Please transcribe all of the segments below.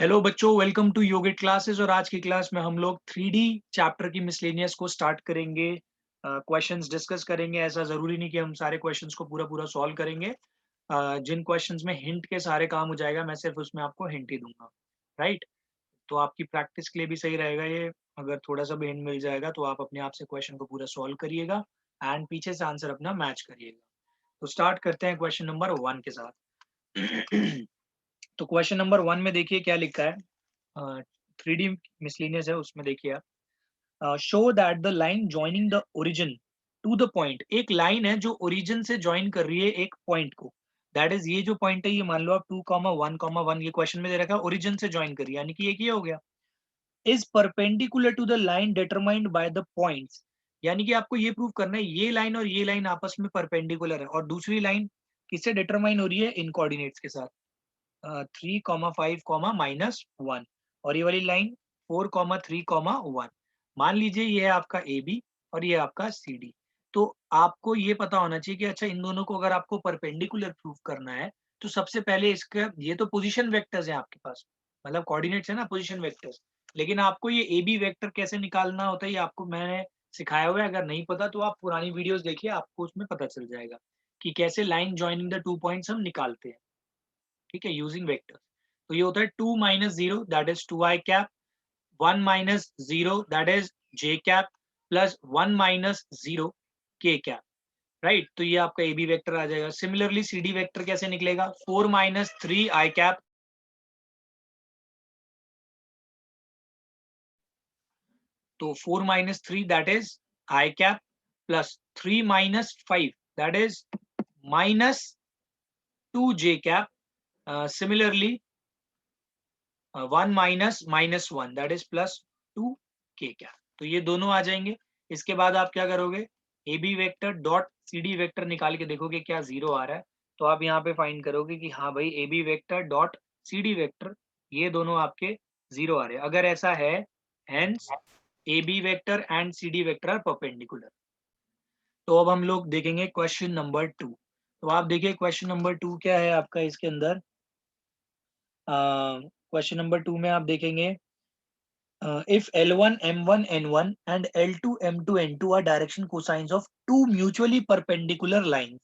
Hello बच्चों, welcome to yogic classes. और आज की क्लास में हम लोग 3D चैप्टर की मिसलेनियस को स्टार्ट करेंगे। क्वेश्चंस डिस्कस करेंगे। ऐसा जरूरी नहीं कि हम सारे क्वेश्चंस को पूरा पूरा सॉल्व करेंगे। जिन क्वेश्चंस में हिंट के सारे काम हो जाएगा, मैं सिर्फ उसमें आपको हिंट ही दूंगा। राइट। तो आपकी प्रैक्टिस के लिए भी सही रहेगा ये। अगर थोड़ा सा भी हिंट मिल जाएगा तो आप अपने आप से क्वेश्चन को पूरा सॉल्व करिएगा एंड पीछे से आंसर अपना मैच करिएगा। तो स्टार्ट करते हैं क्वेश्चन नंबर 1 के साथ। तो क्वेश्चन नंबर 1 में देखिए क्या लिखा है। 3D मिसलिनियस है, उसमें देखिए आप, show that the line joining the origin to the point. एक लाइन है जो ओरिजिन से ज्वाइन कर रही है एक पॉइंट को। दैट इज, ये जो पॉइंट है ये मान लो आप 2,1,1, ये क्वेश्चन में दे रखा है ओरिजिन से ज्वाइन करिए, यानी कि ये हो गया। Is perpendicular to the line determined by the points. यानी कि आपको ये प्रूव करना है ये लाइन और ये लाइन आपस में परपेंडिकुलर है, और दूसरी लाइन किससे डिटरमाइन हो रही है? इन कोऑर्डिनेट्स के साथ। 3,5,-1, और ये वाली लाइन 4,3,1। मान लीजिए ये है आपका ए बी और ये आपका सी डी। तो आपको ये पता होना चाहिए कि अच्छा, इन दोनों को अगर आपको परपेंडिकुलर प्रूफ करना है तो सबसे पहले इसका, ये तो पोजीशन वेक्टर्स हैं आपके पास, मतलब कोऑर्डिनेट्स है ना, पोजीशन वेक्टर्स। लेकिन आपको ये ए बी वेक्टर कैसे निकालना होता है ये आपको मैंने सिखाया हुआ है। अगर नहीं पता तो आप पुरानी वीडियोस देखिए, आपको उसमें पता चल जाएगा कि कैसे line joining the two points हम निकालते हैं। ठीक है, यूजिंग वेक्टर। तो ये होता है 2 minus 0 that is 2 i cap, 1 minus 0 that is j cap, plus 1 minus 0 k cap. Right, तो ये आपका ए बी वेक्टर आ जाएगा। सिमिलरली सी डी वेक्टर कैसे निकलेगा? 4 माइनस 3 i कैप, तो 4 minus 3 that is i cap, plus 3 minus 5 that is minus 2 j cap. Similarly 1 minus minus 1 that is plus 2 के cap. तो ये दोनों आ जाएंगे। इसके बाद आप क्या करोगे? A B vector dot C D vector निकाल के देखोगे क्या जीरो आ रहा है। तो आप यहाँ पे फाइंड करोगे कि हाँ भाई, A B vector dot C D vector ये दोनों आपके जीरो आ रहे हैं। अगर ऐसा है, hence A B vector and C D vector are perpendicular. तो अब हम लोग देखेंगे क्वेश्चन नंबर 2। तो आप देखिए क्वेश्चन नंबर 2 क्या है आपका इसके अंदर। क्वेश्चन नंबर 2 में आप देखेंगे, if L1 M1 N1 and L2 M2 N2 are direction cosines of two mutually perpendicular lines,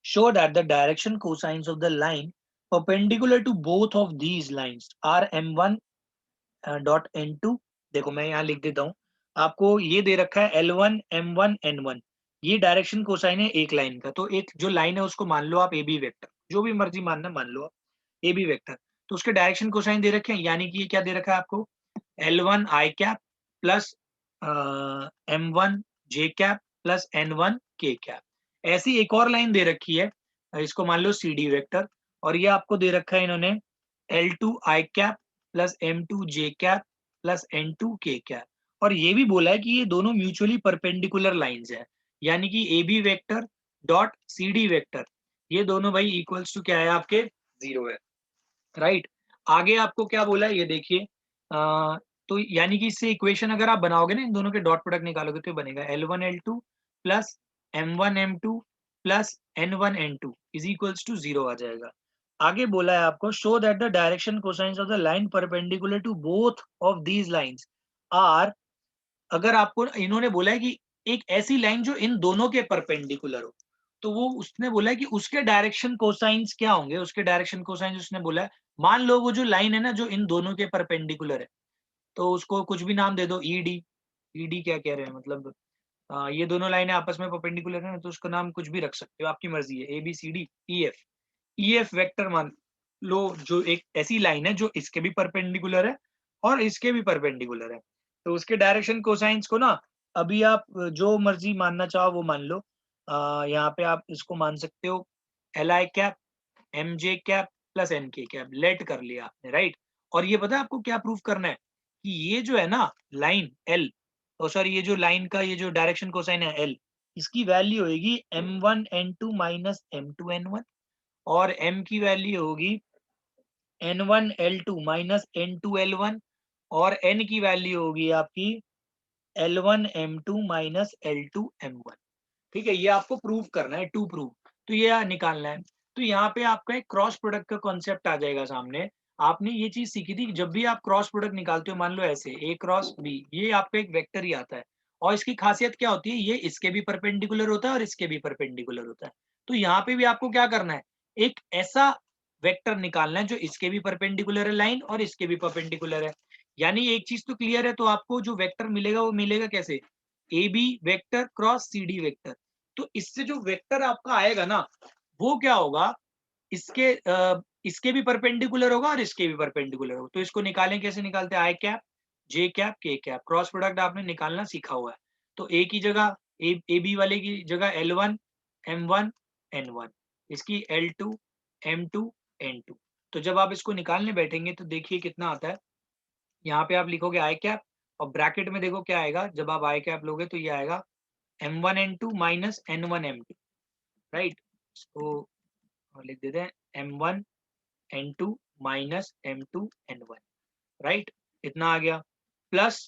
show that the direction cosines of the line perpendicular to both of these lines are M1 dot N2। देखो मैं यहाँ लिख देता हूँ, आपको ये दे रखा है L1 M1 N1, ये डायरेक्शन कोसाइन है एक लाइन का। तो एक जो लाइन है उसको मान लो आप ए बी वेक्टर, जो भी मर्जी मानना मान लो आप ए बी वेक्टर। तो उसके डायरेक्शन कोसाइन दे रखे हैं, यानी कि ये क्या दे रखा है आपको? L1 i cap plus M1 j cap plus N1 k cap. ऐसी एक और लाइन दे रखी है, इसको मान लो सी डी वेक्टर, और ये आपको दे रखा है इन्होंने L2 i cap plus M2 j cap plus N2 k cap. और ये भी बोला है कि ये दोनों म्यूचुअली परपेंडिकुलर लाइंस है, यानी कि A B vector dot C D vector ये दोनों भाई इक्वल्स टू क्या है आपके? जीरो है। राइट। आगे आपको क्या बोला है ये देखिए। तो यानी कि इससे इक्वेशन अगर आप बनाओगे ना, इन दोनों के डॉट प्रोडक्ट निकालोगे तो ये बनेगा L1 L2 plus M1 M2 plus N1 N2 is equals to zero आ जाएगा। आगे बोला है आपको, show that the direction cosines of the line perpendicular to both of these lines are. अगर आपको इन्होंने बोला है कि एक ऐसी लाइन जो इन दोनों के परपेंडिकुलर हो, तो वो उसने बोला है कि उसके डायरेक्शन कोसाइंस क्या होंगे। उसके डायरेक्शन कोसाइंस उसने बोला है, मान लो वो जो लाइन है ना जो इन दोनों के परपेंडिकुलर है, तो उसको कुछ भी नाम दे दो, ई डी। ई डी क्या कह रहे हैं मतलब, ये दोनों लाइनें आपस में परपेंडिकुलर है ना, तो उसका नाम कुछ भी रख सकते हो, आपकी मर्जी है। A B C D E F. E F vector मान लो जो एक ऐसी लाइन है जो इसके भी परपेंडिकुलर है और इसके भी परपेंडिकुलर है। तो उसके डायरेक्शन कोसाइंस को ना, अभी आप जो मर्जी मानना चाहो वो मान लो। यहाँ पे आप इसको मान सकते हो L I cap M J cap plus N K cap. Let कर लिया आपने, राइट। और ये पता है आपको क्या प्रूफ करना है? कि ये जो है ना लाइन एल, ओ सॉरी, ये जो लाइन का ये जो डायरेक्शन कोसाइन है एल, इसकी वैल्यू होगी M1 N2 minus M2 N1, और m की वैल्यू होगी N1 L2 minus N2 L1, और n की वैल्यू होगी आपकी L1 M2 minus L2 M1। ठीक है, ये आपको प्रूव करना है, टू प्रूव। तो ये निकालना है। तो यहाँ पे आपका एक क्रॉस प्रोडक्ट का कॉन्सेप्ट आ जाएगा सामने। आपने ये चीज सीखी थी कि जब भी आप क्रॉस प्रोडक्ट निकालते हो, मान लो ऐसे ए क्रॉस बी, ये आपका एक वेक्टर ही आता है, और इसकी खासियत क्या होती है, ये इसके भी परपेंडिकुलर होता है और इसके भी परपेंडिकुलर होता है। तो यहाँ पे भी आपको क्या करना है, एक ऐसा वेक्टर निकालना है जो इसके भी परपेंडिकुलर है लाइन और इसके भी परपेंडिकुलर है। यानी एक चीज तो क्लियर है, तो आपको जो वेक्टर मिलेगा वो मिलेगा कैसे, A B vector cross C D vector. तो इससे जो वेक्टर आपका आएगा ना, वो क्या होगा, इसके इसके भी परपेंडिकुलर होगा और इसके भी परपेंडिकुलर होगा। तो इसको निकालें, कैसे निकालते हैं, आई कैप जे कैप के कैप, क्रॉस प्रोडक्ट आपने निकालना सीखा हुआ है। तो ए की जगह ए बी वाले की जगह L1 M1 N1, इसकी L2 M2 N2। तो जब आप इसको निकालने बैठेंगे तो देखिए कितना आता है। यहाँ पे आप लिखोगे आई कैप, और ब्रैकेट में देखो क्या आएगा, जब आप आई कैप लोगे तो ये आएगा M1 N2 minus N1 M2, right. इसको लिख देते हैं M1 N2 minus M2 N1, right. इतना आ गया, प्लस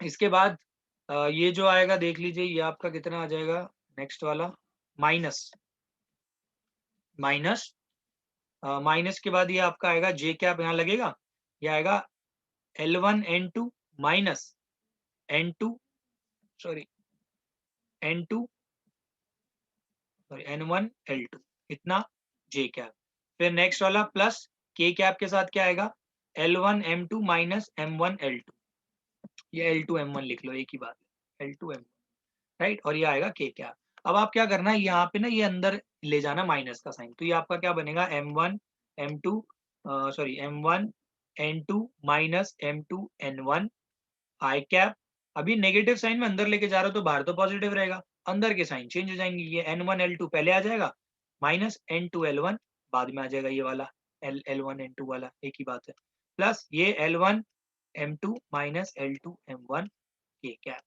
इसके बाद ये जो आएगा देख लीजिए, ये आपका कितना आ जाएगा, नेक्स्ट वाला माइनस, माइनस माइनस के बाद ये आपका आएगा जे कैप यहाँ लगेगा, ये आएगा L1 N2 minus N2 sorry N2 sorry N1 L2, इतना जे कैप। फिर नेक्स्ट वाला प्लस के कैप के साथ क्या आएगा, L1 M2 minus M1 L2, ये L2 M1 लिख लो, एक ही बात है, L2 M1, राइट। और ये आएगा के कैप। अब आप क्या करना है, यहाँ पे ना ये अंदर ले जाना माइनस का साइन, तो ये आपका क्या बनेगा, M1 M2 sorry M1 N2 minus M2 N1 आई कैप। अभी नेगेटिव साइन में अंदर लेके जा रहा हो तो बाहर तो पॉजिटिव रहेगा, अंदर के साइन चेंज हो जाएंगे, ये N1 L2 पहले आ जाएगा, माइनस N2 L1 बाद में आ जाएगा, ये वाला L1 N2 वाला एक ही बात है, प्लस ये L1 M2 minus L2 M1 के कैप,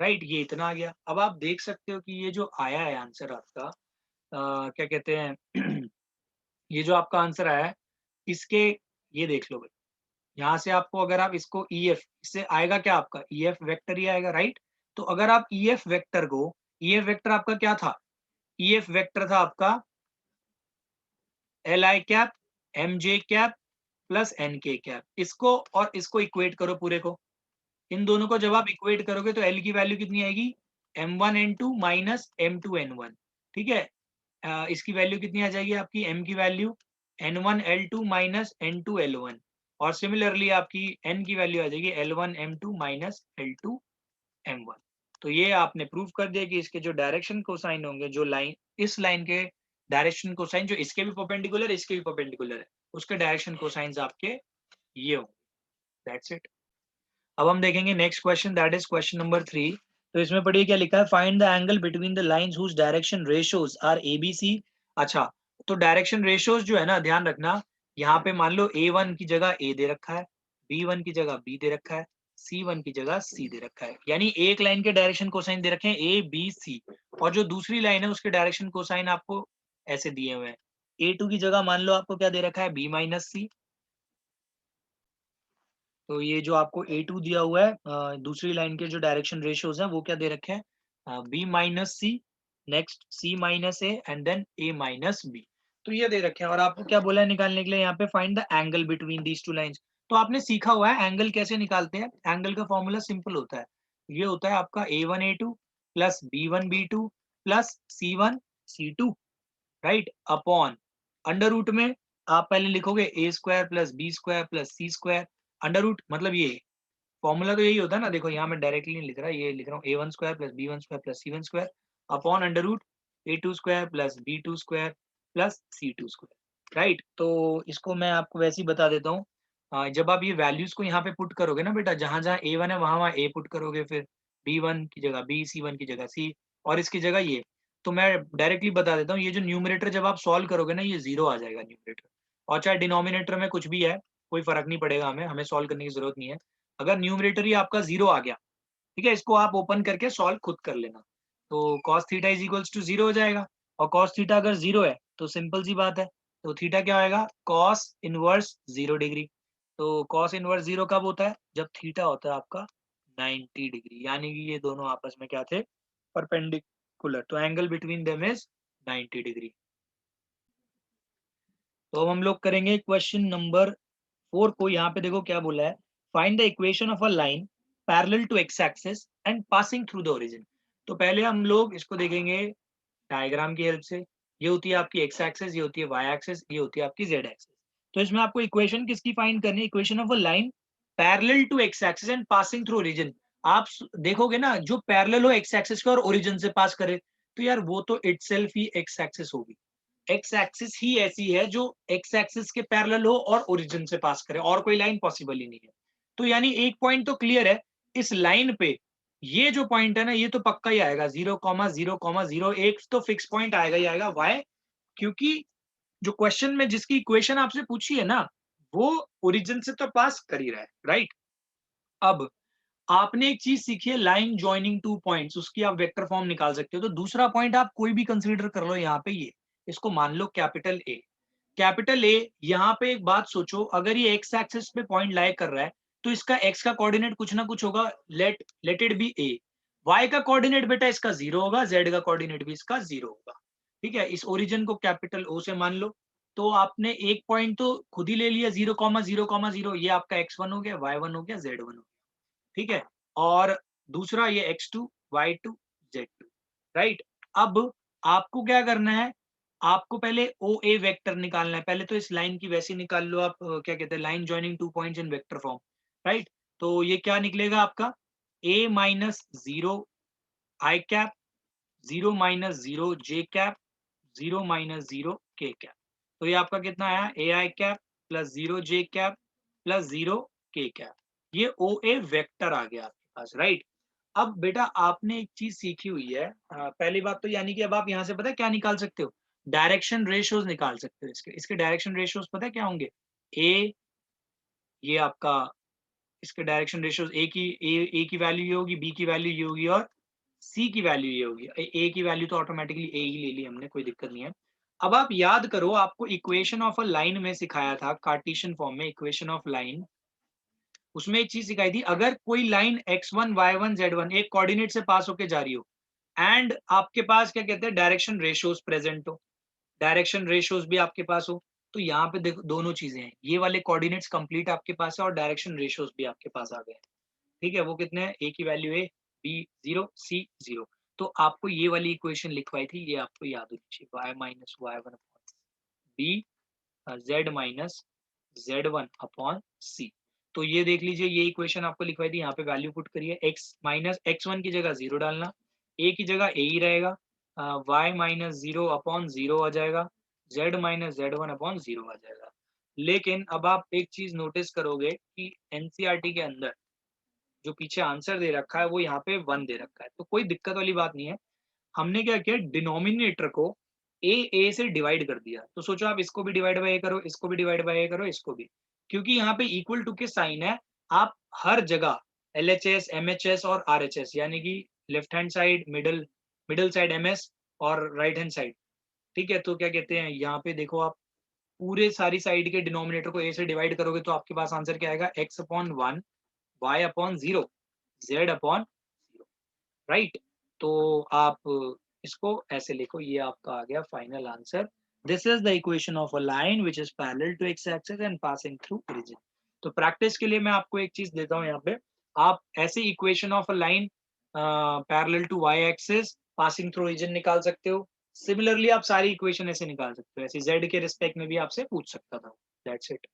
राइट। ये इतना आ गया। अब आप देख सकते हो कि ये जो आया है आंसर आपका, क्या कहते हैं ये जो आपका आंसर आया है, इसके ये देख लो भाई, यहाँ से आपको अगर आप इसको EF, इससे आएगा क्या आपका EF वेक्टर ही आएगा, राइट। तो अगर आप EF वेक्टर को, EF वेक्टर आपका क्या था, EF वेक्टर था आपका LI cap MJ cap plus NK cap. इसको और इसको इक्वेट करो पूरे को, इन दोनों को जब आप इक्वेट करोगे तो L की वैल्यू कितनी आएगी, M1 N2 minus M2 N1, ठीक है। इसकी वैल्यू कितनी आ जाएगी आपकी, M की value N1 L2 minus N2 L1, और सिमिलरली आपकी N की वैल्यू आ जाएगी L1 M2 minus L2 M1। तो ये आपने प्रूव कर दिया कि इसके जो डायरेक्शन कोसाइन होंगे, जो लाइन इस लाइन के डायरेक्शन कोसाइन जो इसके भी परपेंडिकुलर इसके भी परपेंडिकुलर है, उसके डायरेक्शन कोसाइंस आपके ये होंगे। That's it. अब हम देखेंगे next question, that is question number 3। तो इसमें पढ़िए क्या लिखा है, find the angle between the lines whose direction ratios are ABC। अच्छा, तो डायरेक्शन रेशियोज जो है ना, ध्यान रखना, यहाँ पे मान लो A1 की जगह A दे रखा है, B1 की जगह B दे रखा है, C1 की जगह C दे रखा है। यानी एक लाइन के डायरेक्शन कोसाइन दे रखे हैं ABC, और जो दूसरी लाइन है उसके डायरेक्शन कोसाइन आपको ऐसे दिए हुए हैं। A2 की जगह मान लो आपको क्या दे रखा है, B माइनस C। तो ये जो आपको A2 दिया हुआ है, दूसरी लाइन के जो डायरेक्शन रेशियोज हैं वो क्या दे रखे हैं, B minus C, next C minus A and then A minus B. तो ये दे रखे हैं, और आपको क्या बोला है निकालने के लिए, यहाँ पे find the angle between these two lines. तो आपने सीखा हुआ है एंगल कैसे निकालते हैं, एंगल का फॉर्मूला सिंपल होता है, ये होता है आपका A1 A2 plus B1 B2 plus C1 C2, right, upon under root में आप पहले लिखोगे A square plus B square plus C square, under root मतलब ये फॉर्मूला तो यही होता है ना। देखो यहाँ मैं डायरेक्टली नहीं लिख रहा, ये लिख रहा हूँ A1 square plus B1 square plus C1 square upon under root A2 square plus B2 square plus C2 square, right. तो इसको मैं आपको वैसे ही बता देता हूँ, जब आप ये वैल्यूज को यहाँ पे पुट करोगे ना बेटा, जहां जहां A1 है वहां वहां A पुट करोगे, फिर B1 की जगह B, C1 की जगह C, और इसकी जगह ये। तो मैं डायरेक्टली बता देता हूँ, ये जो न्यूमरेटर जब आप सॉल्व करोगे ना, ये जीरो आ जाएगा न्यूमरेटर, और चाहे डिनोमिनेटर में कुछ भी है कोई फर्क नहीं पड़ेगा, हमें हमें सॉल्व करने की जरूरत नहीं है। अगर न्यूमरेटर ही आपका जीरो आ गया, ठीक है, इसको आप ओपन करके सॉल्व खुद कर लेना। तो cos theta is equals to zero हो जाएगा, और cos थीटा अगर जीरो है तो सिंपल सी बात है, तो थीटा क्या आएगा, cos इनवर्स 0 डिग्री। तो cos इनवर्स जीरो कब होता है, जब थीटा होता है आपका 90 डिग्री, यानी कि ये दोनों आपस में क्या थे, परपेंडिकुलर। तो angle between them is 90 degree. तो अब हम लोग करेंगे क्वेश्चन नंबर 4 को यहाँ पे देखो क्या बोला है, find the equation of a line parallel to x axis and passing through the origin. तो पहले हम लोग इसको देखेंगे डायग्राम की हेल्प से। ये होती है आपकी एक्स एक्सिस, ये होती है वाई एक्सिस, ये होती है आपकी जेड एक्सिस। तो इसमें आपको इक्वेशन किसकी फाइंड करनी है, equation of a line parallel to x axis and passing through origin. आप देखोगे ना, जो पैरेलल हो एक्स एक्सिस के और ओरिजिन से पास करे, तो यार वो तो इटसेल्फ ही एक्स एक्सिस होगी। एक्स एक्सिस ही ऐसी है जो एक्स एक्सिस के पैरेलल हो और ओरिजिन से पास करे, और कोई लाइन पॉसिबल ही नहीं है। तो यानी एक पॉइंट तो क्लियर है, इस लाइन पे ये जो पॉइंट है ना, ये तो पक्का ही आएगा, 0,0,0 एक तो फिक्स पॉइंट आएगा ही आएगा। वाई? क्योंकि जो क्वेश्चन में जिसकी इक्वेशन आपसे पूछी है ना, वो ओरिजिन से तो पास कर ही रहा है, राइट। अब आपने एक चीज सीखी है, लाइन ज्वाइनिंग टू पॉइंट्स, उसकी आप वेक्टर फॉर्म निकाल सकते हो। तो दूसरा पॉइंट आप कोई भी कंसीडर कर लो यहाँ पे, ये इसको मान लो कैपिटल ए। कैपिटल ए, यहाँ पे एक बात सोचो, अगर ये एक्स एक्सिस पे पॉइंट लाई कर रहा है, तो इसका एक्स का कोऑर्डिनेट कुछ ना कुछ होगा, let it be A. Y का कोऑर्डिनेट बेटा इसका 0 होगा, जेड का कोऑर्डिनेट भी इसका 0 होगा। ठीक है, इस ओरिजिन को कैपिटल ओ से मान लो। तो आपने एक पॉइंट तो खुद ही ले लिया, 0,0,0, ये आपका x1 हो गया, y1 हो गया, z1 हो गया। ठीक है, और दूसरा ये x2, y2, z2, राइट। अब आपको क्या करना है, आपको पहले ओ ए वेक्टर निकालना है। पहले तो इस लाइन की वैसे निकाल लो आप, क्या कहते हैं, line joining two points in vector form, right. तो ये क्या निकलेगा आपका, a minus 0 I cap, 0 minus 0 J cap, 0 minus 0 के कैप। तो ये आपका कितना आया, ए I cap plus 0 J cap plus 0 के कैप। ये ओ ए वेक्टर आ गया आपके पास, राइट। अब बेटा आपने एक चीज सीखी हुई है, पहली बात तो यानी कि अब आप यहाँ से पता है क्या निकाल सकते हो, डायरेक्शन रेशियोज निकाल सकते हो। इसके डायरेक्शन रेशियोज पता है क्या होंगे, ए, ये आपका, इसके डायरेक्शन रेशियोज ए की वैल्यू ये होगी, बी की वैल्यू ये होगी, और सी की वैल्यू ये होगी। ए की वैल्यू तो ऑटोमेटिकली ए ही ले ली हमने, कोई दिक्कत नहीं है। अब आप याद करो, आपको इक्वेशन ऑफ अ लाइन में सिखाया था, कार्टेशियन फॉर्म में इक्वेशन ऑफ लाइन, उसमें एक चीज सिखाई थी, अगर कोई लाइन x1 y1 z1 एक कोऑर्डिनेट से पास होके जा रही हो, एंड आपके पास क्या कहते हैं, डायरेक्शन रेशियोज प्रेजेंट हो, डायरेक्शन रेशियोज भी आपके पास हो, तो यहाँ पे देखो दोनों चीजें हैं, ये वाले कोऑर्डिनेट्स कंप्लीट आपके पास है और डायरेक्शन रेशियोज भी आपके पास आ गए हैं। ठीक है, वो कितने हैं, ए की वैल्यू ए, बी 0, सी 0। तो आपको ये वाली इक्वेशन लिखवाई थी, ये आपको याद होनी चाहिए, Y minus Y one upon B, Z minus Z one upon C. तो ये देख लीजिए, ये इक्वेशन आपको लिखवाई थी, यहाँ पे वैल्यू पुट करिए, x माइनस x1 की जगह 0 डालना, a की जगह a ही रहेगा, y माइनस 0 अपॉन 0 आ जाएगा, z माइनस z1 अपॉन 0 आ जाएगा। लेकिन अब आप एक चीज नोटिस करोगे कि एनसीईआरटी के अंदर जो पीछे आंसर दे रखा है, वो यहाँ पे 1 दे रखा है, तो कोई दिक्कत वाली बात नहीं है। हमने क्या किया, डिनोमिनेटर को ए से डिवाइड कर दिया। तो सोचो आप इसको भी डिवाइड बाय ए करो, इसको भी डिवाइड बाय ए करो, इसको भी, क्योंकि यहाँ पे इक्वल टू के साइन है। आप हर जगह LHS MHS और RHS, यानी कि left hand side middle, middle side MS और राइट हैंड साइड, ठीक है। तो क्या कहते हैं, यहाँ पे देखो आप पूरे सारी साइड के डिनोमिनेटर को ए से डिवाइड करोगे, तो आपके पास आंसर क्या आएगा, x upon 1, y upon 0, z upon 0, right. तो आप इसको ऐसे लिखो, ये आपका आ गया final answer. This is the equation of a line which is parallel to x axis and passing through origin. तो प्रैक्टिस के लिए मैं आपको एक चीज देता हूँ यहाँ पे, आप ऐसे equation of a line parallel to y axis passing through origin निकाल सकते हो। सिमिलरली आप सारी इक्वेशन ऐसे निकाल सकते हो, ऐसे जेड के रिस्पेक्ट में भी आपसे पूछ सकता था। That's it.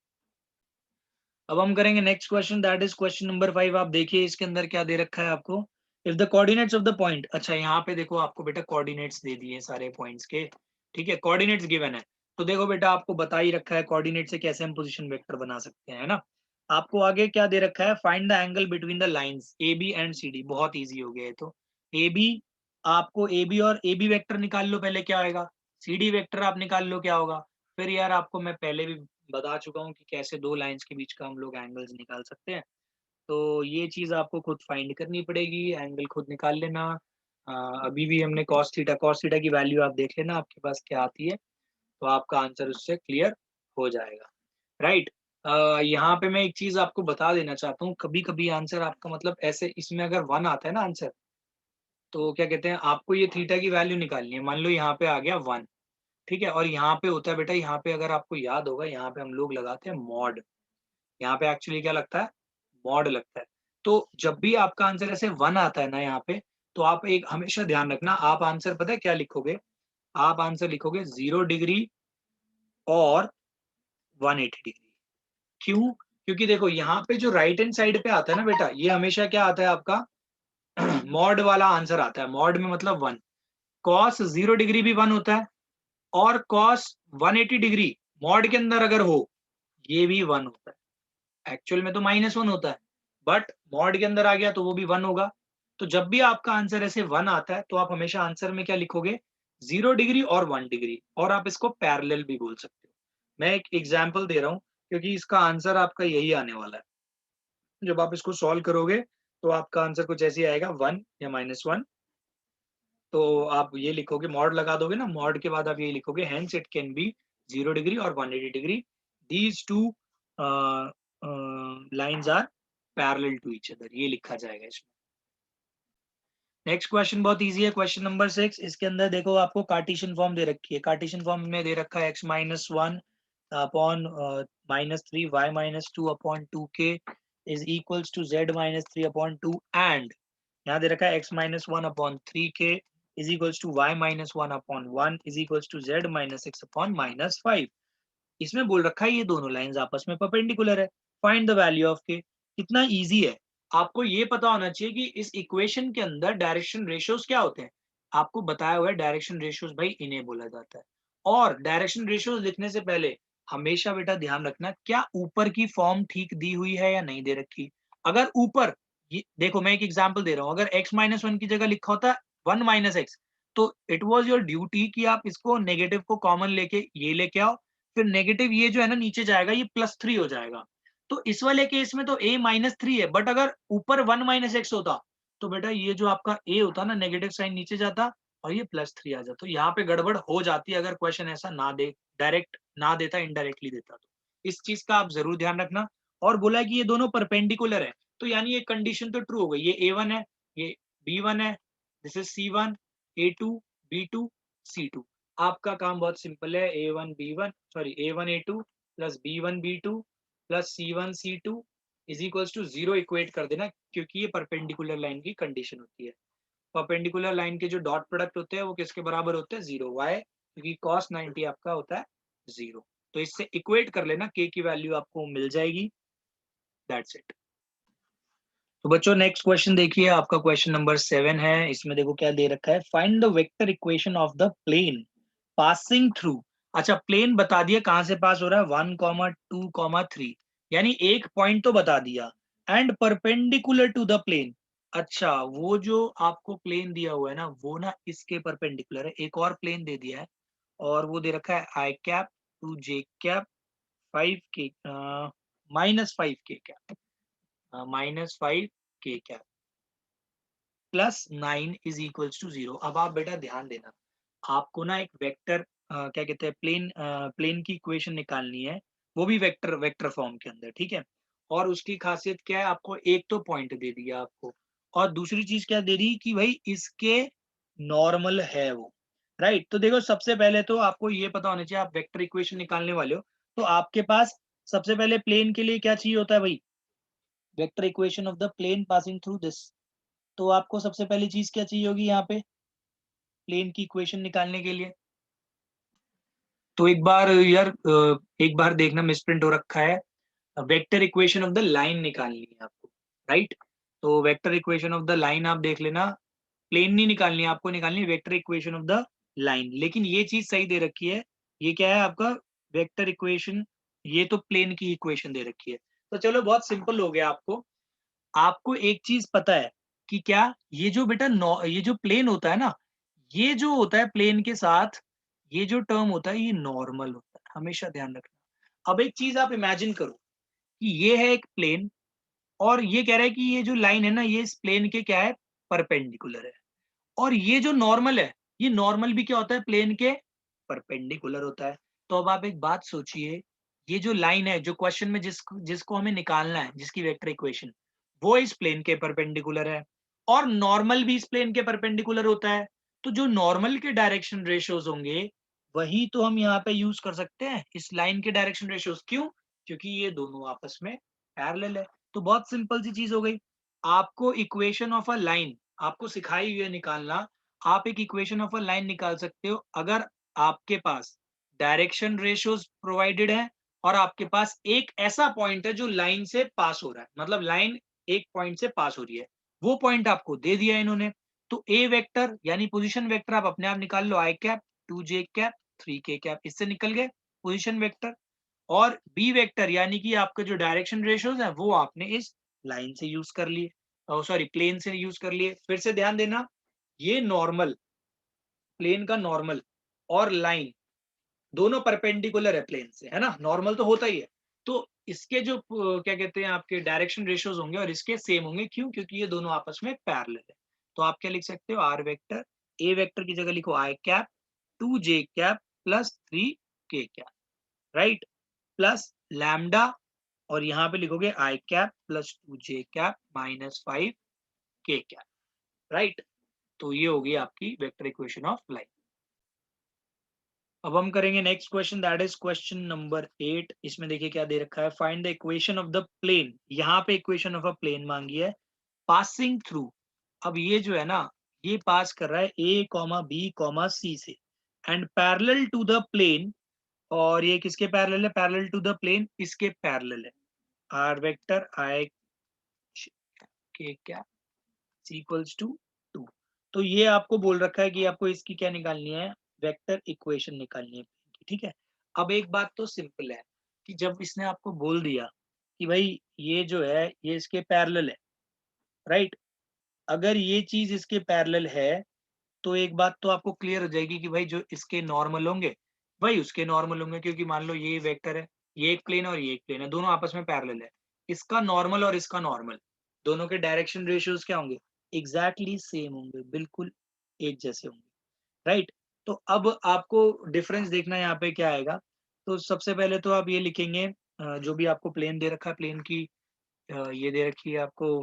अब हम करेंगे next question, that is question number 5। आप देखिए इसके अंदर क्या दे रखा है आपको, if the coordinates of the point, अच्छा यहाँ पे देखो आपको बेटा कोऑर्डिनेट्स दे दिए सारे पॉइंट्स के, ठीक है, कोऑर्डिनेट्स गिवन है। तो देखो बेटा आपको बता ही रखा है कोऑर्डिनेट से कैसे हम पोजीशन वेक्टर बना सकते हैं, है ना। आपको आगे क्या दे रखा है, find the angle between the lines A B and C D, बहुत ईजी हो गया है। तो ए बी, आपको ए बी और ए बी वेक्टर निकाल लो पहले, क्या आएगा, सी डी वेक्टर आप निकाल लो क्या होगा। फिर यार आपको मैं पहले भी बता चुका हूँ कि कैसे दो लाइंस के बीच का हम लोग एंगल्स निकाल सकते हैं। तो ये चीज आपको खुद फाइंड करनी पड़ेगी, एंगल खुद निकाल लेना। अभी भी हमने कॉस थीटा की वैल्यू आप देख लेना आपके पास क्या आती है, तो आपका आंसर उससे क्लियर हो जाएगा, राइट। यहाँ पे मैं एक चीज आपको बता देना चाहता हूँ, कभी कभी आंसर आपका मतलब ऐसे, इसमें अगर 1 आता है ना आंसर, तो क्या कहते हैं, आपको ये थीटा की वैल्यू निकालनी है। मान लो यहाँ पे आ गया 1, ठीक है, और यहाँ पे होता है बेटा, यहाँ पे अगर आपको याद होगा, यहाँ पे हम लोग लगाते हैं मॉड। यहाँ पे एक्चुअली क्या लगता है, मॉड लगता है। तो जब भी आपका आंसर ऐसे 1 आता है ना यहाँ पे, तो आप एक हमेशा ध्यान रखना, आप आंसर पता है क्या लिखोगे? आप आंसर लिखोगे 0 डिग्री और 180 डिग्री। क्यों? क्योंकि देखो यहाँ पे जो राइट हैंड साइड पे आता है ना बेटा, ये हमेशा क्या आता है आपका मॉड वाला आंसर आता है। मॉड में मतलब 1। कॉस 0 डिग्री भी 1 होता है और कॉस 180 डिग्री मॉड के अंदर अगर हो, ये भी 1 होता है। एक्चुअल में तो -1 होता है, बट मॉड के अंदर आ गया तो वो भी 1 होगा। तो जब भी आपका आंसर ऐसे 1 आता है, तो आप हमेशा आंसर में क्या लिखोगे? 0 डिग्री और 1 डिग्री, और आप इसको पैरेलल भी बोल सकते हो। मैं एक एग्जांपल दे रहा हूँ, क्योंकि इसका आंसर आपका यही आने वाला है। जब आप इसको सॉल्व करोगे, तो आपका आंसर कुछ ऐसे ही आएगा, 1 या -1। तो आप ये लिखोगे, मॉड लगा दोगे ना, मॉड के बाद आप ये लिखोगे, hence it can be 0 degree और 180 degree. These two lines are parallel to each other, ये लिखा जाएगा इसमें। नेक्स्ट क्वेश्चन बहुत इजी है, क्वेश्चन नंबर 6। इसके अंदर देखो आपको कार्टेशियन फॉर्म दे रखी है। कार्टेशियन फॉर्म में दे रखा है x-1 अपॉन -3 y-2 अपॉन 2k is equals to z-3 upon 2, and यहाँ दे रखा है x-1 upon 3k is equals to y-1 upon 1 is equals to z-6 upon -5। इसमें बोल रखा है ये दोनों लाइंस आपस में परपेंडिकुलर है। फाइंड द वैल्यू ऑफ के। कितना इजी है। आपको ये पता होना चाहिए कि इस इक्वेशन के अंदर डायरेक्शन रेशियोज क्या होते हैं। आपको बताया हुआ है डायरेक्शन रेशियोज भाई इन्हें बोला जाता है। और डायरेक्शन रेशियोज लिखने से पहले हमेशा बेटा ध्यान रखना, क्या ऊपर की फॉर्म ठीक दी हुई है या नहीं दे रखी। अगर ऊपर, ये देखो मैं एक एग्जांपल दे रहा हूँ, अगर x-1 की जगह लिखा होता 1 - x, तो इट वाज योर ड्यूटी कि आप इसको नेगेटिव को कॉमन लेके ये लेके आओ, फिर नेगेटिव ये जो है ना नीचे जाएगा, ये +3 हो जाएगा। तो इस वाले केस में तो a -3 है, बट अगर ऊपर 1 - x होता, तो बेटा ये जो आपका a होता ना, नेगेटिव साइन नीचे जाता और ये +3 आ जाता। तो यहाँ पे गड़बड़ हो जाती है अगर क्वेश्चन ऐसा ना दे, डायरेक्ट ना देता, इनडायरेक्टली देता तो। इस चीज का आप जरूर ध्यान रखना। और बोला है कि ये दोनों परपेंडिकुलर है, तो यानी ये कंडीशन तो ट्रू हो गई। ये a1 है, ये b1 है, this is c1, a2, b2, c2। आपका काम बहुत सिंपल है, a1 a2 plus b1 b2 plus c1 c2 is equals to 0 equate कर देना, क्योंकि ये परपेंडिकुलर लाइन की कंडीशन होती है। परपेंडिकुलर लाइन के जो डॉट प्रोडक्ट होते हैं वो किसके बराबर होते हैं? 0। वाई? क्योंकि cos 90 आपका होता है 0। तो इससे इक्वेट कर लेना, k की वैल्यू आपको मिल जाएगी। That's it. तो बच्चों नेक्स्ट क्वेश्चन देखिए, आपका क्वेश्चन नंबर 7 है। इसमें देखो क्या दे रखा है, find the vector equation of the plane passing through. अच्छा, प्लेन बता दिया कहां से पास हो रहा है, 1, 2, 3, यानी एक पॉइंट तो बता दिया। And perpendicular to the plane. अच्छा, वो जो आपको प्लेन दिया हुआ है ना, वो ना इसके परपेंडिकुलर है। एक और प्लेन दे दिया है, और वो दे रखा है i cap two j cap 5k -5k cap -5k cap +9 is equals to 0। अब आप बेटा ध्यान देना, आपको ना एक वेक्टर क्या कहते हैं, प्लेन की इक्वेशन निकालनी है, वो भी वेक्टर वेक्टर फॉर्म के अंदर, ठीक है। और उसकी खासियत क्या है, आपको एक तो पॉइंट दे दिया आपको, और दूसरी चीज क्या दे दी कि भाई इसके नॉर्मल है वो, राइट। तो देखो सबसे पहले तो आपको ये पता होना चाहिए, आप वेक्टर इक्वेशन निकालने वाले हो, तो आपके पास सबसे पहले प्लेन के लिए क्या चाहिए होता है भाई, vector equation of the plane passing through this. तो आपको सबसे पहली चीज क्या चाहिए होगी यहाँ पे, प्लेन की इक्वेशन निकालने के लिए। तो एक बार यार एक बार देखना, मिसप्रिंट हो रखा है। Vector equation of the line निकालनी है आपको, राइट। तो vector equation of the line आप देख लेना, प्लेन नहीं निकालनी है आपको, निकालनी है vector equation of the line. लेकिन ये चीज सही दे रखी है, ये क्या है आपका वेक्टर इक्वेशन, ये तो प्लेन की इक्वेशन दे रखी है। तो चलो बहुत सिंपल हो गया। आपको आपको एक चीज पता है कि क्या, ये जो बेटा ये जो प्लेन होता है ना, ये जो होता है प्लेन के साथ, ये जो टर्म होता है ये नॉर्मल होता है, हमेशा ध्यान रखना। अब एक चीज आप इमेजिन करो कि ये है एक प्लेन, और ये कह रहा है कि ये जो लाइन है ना, ये इस प्लेन के क्या है, परपेंडिकुलर है। और ये जो नॉर्मल है, ये नॉर्मल भी क्या होता है, प्लेन के परपेंडिकुलर होता है। तो अब आप एक बात सोचिए, ये जो लाइन है, जो क्वेश्चन में जिसको जिसको हमें निकालना है, जिसकी वेक्टर इक्वेशन, वो इस प्लेन के परपेंडिकुलर है, और नॉर्मल भी इस प्लेन के परपेंडिकुलर होता है। तो जो नॉर्मल के डायरेक्शन रेशियोज होंगे, वही तो हम यहाँ पे यूज कर सकते हैं इस लाइन के डायरेक्शन रेशियोज। क्यों? क्योंकि ये दोनों आपस में पैरेलल है। तो बहुत सिंपल सी चीज हो गई। आपको इक्वेशन ऑफ अ लाइन आपको सिखाई हुई है निकालना। आप एक इक्वेशन ऑफ अ लाइन निकाल सकते हो अगर आपके पास डायरेक्शन रेशियोज प्रोवाइडेड है और आपके पास एक ऐसा पॉइंट है जो लाइन से पास हो रहा है, मतलब लाइन एक पॉइंट से पास हो रही है, वो पॉइंट आपको दे दिया इन्होंने। तो ए वेक्टर यानी पोजीशन वेक्टर आप अपने आप निकाल लो, I cap 2j cap 3k cap, इससे निकल गए पोजीशन वेक्टर। और बी वेक्टर यानी कि आपके जो डायरेक्शन रेशियोज है वो आपने इस लाइन से यूज कर लिए, सॉरी प्लेन से यूज कर लिए। फिर से ध्यान देना, ये नॉर्मल, प्लेन का नॉर्मल और लाइन दोनों परपेंडिकुलर है प्लेन से, है ना, नॉर्मल तो होता ही है। तो इसके जो क्या कहते हैं आपके डायरेक्शन रेशियोज होंगे और इसके सेम होंगे, क्यों? क्योंकि ये दोनों आपस में पैरेलल है। तो आप क्या लिख सकते हो, आर वेक्टर, ए वेक्टर की जगह लिखो I cap 2j cap plus 3k cap, right, plus lambda, और यहाँ पे लिखोगे I cap plus 2j cap minus 5k cap, right. तो ये होगी आपकी वेक्टर इक्वेशन ऑफ लाइन। अब हम करेंगे next question, that is question number 8। इसमें देखिए क्या दे रखा है, find the equation of the plane. यहाँ पे इक्वेशन ऑफ अ प्लेन मांगी है पासिंग थ्रू। अब ये जो है ना, ये पास कर रहा है A comma B comma C से and parallel to the plane. और ये किसके पैरेलल है? पैरेलल टू द प्लेन इसके पैरेलल है। आर वेक्टर आई के क्या इक्वल्स टू 2। तो ये आपको बोल रखा है कि आपको इसकी क्या निकालनी है, वेक्टर इक्वेशन निकालनी है, ठीक है। अब एक बात तो सिंपल है कि जब इसने आपको बोल दिया कि भाई ये जो है ये इसके पैरेलल है, राइट, अगर ये चीज इसके पैरेलल है तो एक बात तो आपको क्लियर हो जाएगी कि भाई जो इसके नॉर्मल होंगे वही उसके नॉर्मल होंगे, क्योंकि मान लो ये वेक्टर है, ये एक प्लेन और ये एक प्लेन है, दोनों आपस में पैरेलल है। इसका नॉर्मल और इसका नॉर्मल, दोनों के डायरेक्शन रेशियोज क्या होंगे? एग्जैक्टली सेम होंगे, बिल्कुल एक जैसे होंगे, राइट। तो अब आपको डिफरेंस देखना है यहाँ पे क्या आएगा। तो सबसे पहले तो आप ये लिखेंगे, जो भी आपको प्लेन दे रखा है, प्लेन की ये दे रखी है आपको,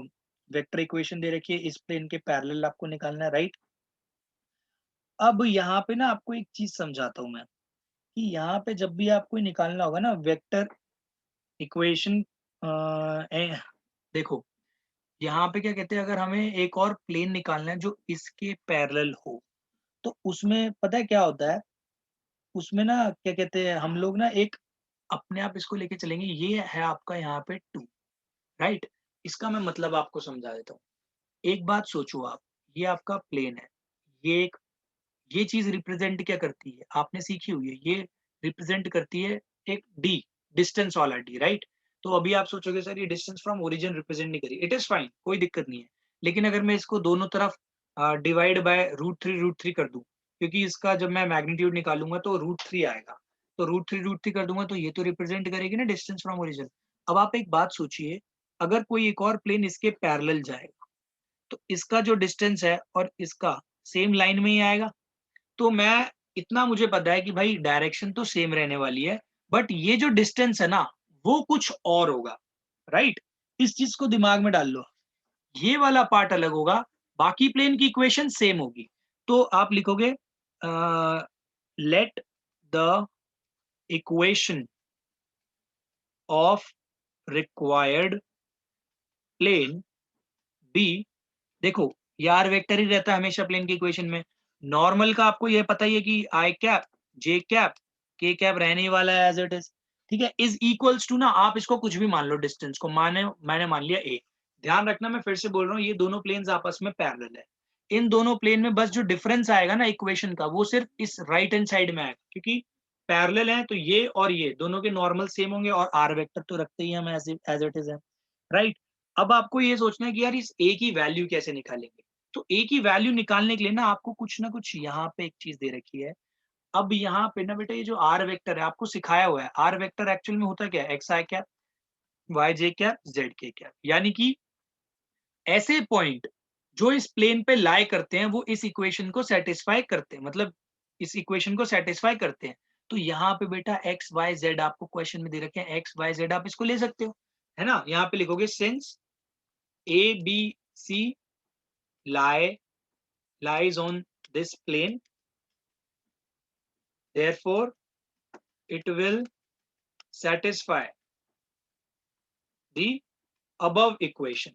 वेक्टर इक्वेशन दे रखी है, इस प्लेन के पैरेलल आपको निकालना है, राइट। अब यहाँ पे ना आपको एक चीज समझाता हूँ मैं कि यहाँ पे जब भी आपको निकालना होगा ना वेक्टर इक्वेशन, देखो यहाँ पे क्या कहते हैं, अगर हमें एक और प्लेन निकालना है जो इसके पैरेलल हो, तो उसमें पता है क्या होता है, उसमें ना क्या कहते हैं हम लोग ना एक अपने आप इसको लेके चलेंगे। ये है आपका यहाँ पे 2, राइट। इसका मैं मतलब आपको समझा देता हूँ। एक बात सोचो आप, ये आपका प्लेन है, ये एक, ये चीज रिप्रेजेंट क्या करती है आपने सीखी हुई है, ये रिप्रेजेंट करती है एक डी, डिस्टेंस वाला डी, राइट। तो अभी आप सोचोगे सर ये डिस्टेंस फ्रॉम ओरिजिन रिप्रेजेंट नहीं करी, इट इज फाइन, कोई दिक्कत नहीं है। लेकिन अगर मैं इसको दोनों तरफ डिवाइड बाय √3 कर दूं, क्योंकि इसका जब मैं मैग्नीट्यूड निकालूंगा तो √3 आएगा, तो √3 कर दूंगा तो ये तो रिप्रेजेंट करेगी ना डिस्टेंस फ्रॉम ओरिजिन। अब आप एक बात सोचिए, अगर कोई एक और प्लेन इसके पैरेलल जाएगा तो इसका जो डिस्टेंस है और इसका सेम लाइन में ही आएगा। तो मैं, इतना मुझे पता है कि भाई डायरेक्शन तो सेम रहने वाली है, बट ये जो डिस्टेंस है ना वो कुछ और होगा, राइट। इस चीज को दिमाग में डाल लो, ये वाला पार्ट अलग होगा, बाकी प्लेन की इक्वेशन सेम होगी। तो आप लिखोगे let the equation of required plane be, देखो यार वेक्टर ही रहता है हमेशा प्लेन की इक्वेशन में। नॉर्मल का आपको ये पता ही है कि आई कैप जे कैप के कैप रहने ही वाला है एज इट इज, ठीक है। इज इक्वल्स टू ना, आप इसको कुछ भी मान लो, डिस्टेंस को माने मैंने मान लिया ए। ध्यान रखना मैं फिर से बोल रहा हूँ, ये दोनों प्लेन्स आपस में पैरेलल है। इन दोनों प्लेन में बस जो डिफरेंस आएगा ना इक्वेशन का, वो सिर्फ इस राइट हैंड साइड में आएगा, क्योंकि पैरेलल है तो ये और ये दोनों के नॉर्मल सेम होंगे और आर वेक्टर तो रखते ही हम एज इट इज है, राइट। अब आपको ये सोचना है कि यार इस ए की वैल्यू कैसे निकालेंगे। तो ए की वैल्यू निकालने के लिए ना आपको कुछ ना कुछ यहाँ पे एक चीज दे रखी है। अब यहाँ पे ना बेटा ये जो आर वेक्टर है आपको सिखाया हुआ है, आर वेक्टर एक्चुअल में होता क्या है, x I cap Y J cap Z K cap, यानी कि ऐसे पॉइंट जो इस प्लेन पे लाई करते हैं वो इस इक्वेशन को सेटिस्फाई करते हैं, मतलब इस इक्वेशन को सेटिस्फाई करते हैं। तो यहाँ पे बेटा एक्स वाई जेड आपको क्वेश्चन में दे रखे हैं, एक्स वाई जेड आप इसको ले सकते हो, है ना। यहाँ पे लिखोगे since A B C lie lies on this plane, therefore it will satisfy the above equation,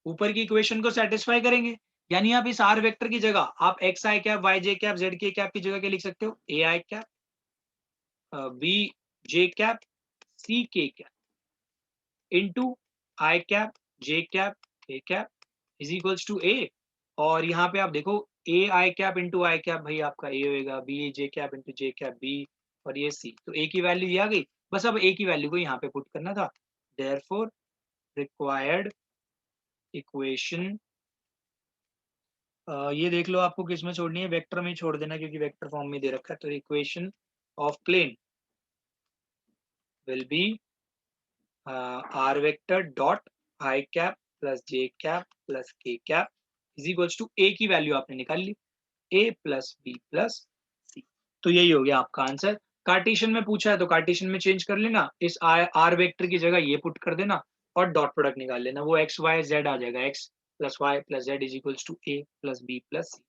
ऊपर की इक्वेशन को सेटिस्फाई करेंगे। यानी आप इस आर वेक्टर की जगह आप X I cap, Y J cap, Z K cap की जगह क्या लिख सकते हो, A I cap, B J cap, C K cap into I cap, J cap, A cap is equals to A. और यहाँ पे आप देखो A I cap into I cap भाई आपका ए होएगा, B J cap into J cap B, और ये सी। तो ए की वैल्यू ये आ गई, बस अब ए की वैल्यू को यहाँ पे पुट करना था। देयरफॉर रिक्वायर्ड इक्वेशन, ये देख लो आपको किस में छोड़नी है, वेक्टर में छोड़ देना क्योंकि वेक्टर फॉर्म में दे रखा है। तो equation of plane will be r vector dot i cap plus j cap plus k cap is equals to A की वैल्यू आपने निकाल ली, A plus B plus C. तो यही हो गया आपका आंसर। कार्टेशियन में पूछा है तो कार्टेशियन में चेंज कर लेना, इस आर वेक्टर की जगह ये पुट कर देना और डॉट प्रोडक्ट निकाल लेना, वो एक्स वाई जेड आ जाएगा, X plus Y plus Z is equals to A plus B plus C.